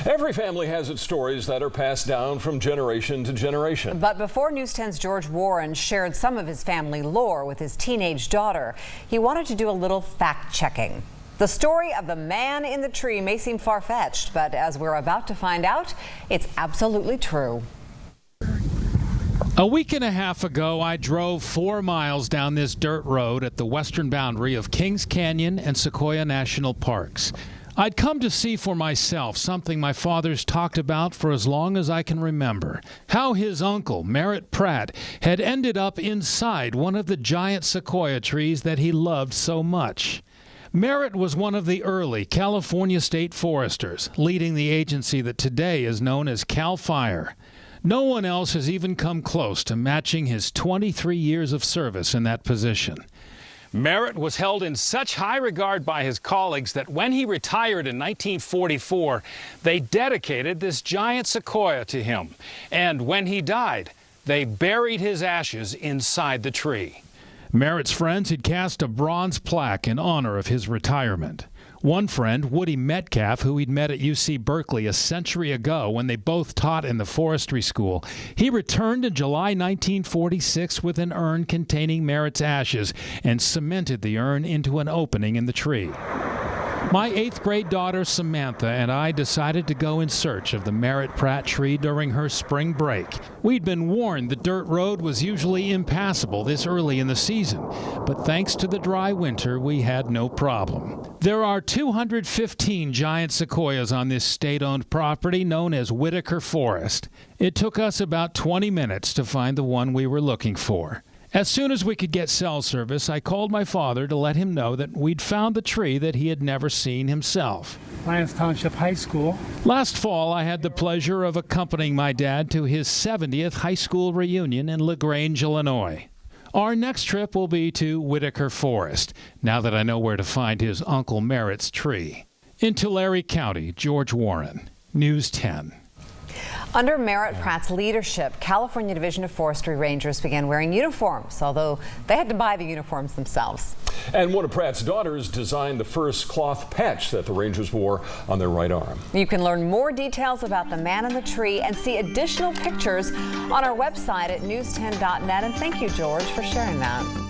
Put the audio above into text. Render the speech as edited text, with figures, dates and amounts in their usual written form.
Every family has its stories that are passed down from generation to generation. But before News 10's George Warren shared some of his family lore with his teenage daughter, he wanted to do a little fact-checking. The story of the man in the tree may seem far-fetched, but as we're about to find out, it's absolutely true. A week and a half ago, I drove 4 miles down this dirt road at the western boundary of Kings Canyon and Sequoia National Parks. I'd come to see for myself something my father's talked about for as long as I can remember. How his uncle, Merritt Pratt, had ended up inside one of the giant sequoia trees that he loved so much. Merritt was one of the early California state foresters, leading the agency that today is known as CAL FIRE. No one else has even come close to matching his 23 years of service in that position. Merritt was held in such high regard by his colleagues that when he retired in 1944, they dedicated this giant sequoia to him. And when he died, they buried his ashes inside the tree. Merritt's friends had cast a bronze plaque in honor of his retirement. One friend, Woody Metcalf, who he'd met at UC Berkeley a century ago when they both taught in the forestry school, he returned in July 1946 with an urn containing Merritt's ashes and cemented the urn into an opening in the tree. My 8th grade daughter Samantha and I decided to go in search of the Merritt Pratt tree during her spring break. We'd been warned the dirt road was usually impassable this early in the season, but thanks to the dry winter, we had no problem. There are 215 giant sequoias on this state-owned property known as Whitaker Forest. It took us about 20 minutes to find the one we were looking for. As soon as we could get cell service, I called my father to let him know that we'd found the tree that he had never seen himself. Lyons Township High School. Last fall, I had the pleasure of accompanying my dad to his 70th high school reunion in LaGrange, Illinois. Our next trip will be to Whitaker Forest, now that I know where to find his Uncle Merritt's tree. In Tulare County, George Warren, News 10. Under Merritt Pratt's leadership, California Division of Forestry Rangers began wearing uniforms, although they had to buy the uniforms themselves. And one of Pratt's daughters designed the first cloth patch that the Rangers wore on their right arm. You can learn more details about the man in the tree and see additional pictures on our website at news10.net. And thank you, George, for sharing that.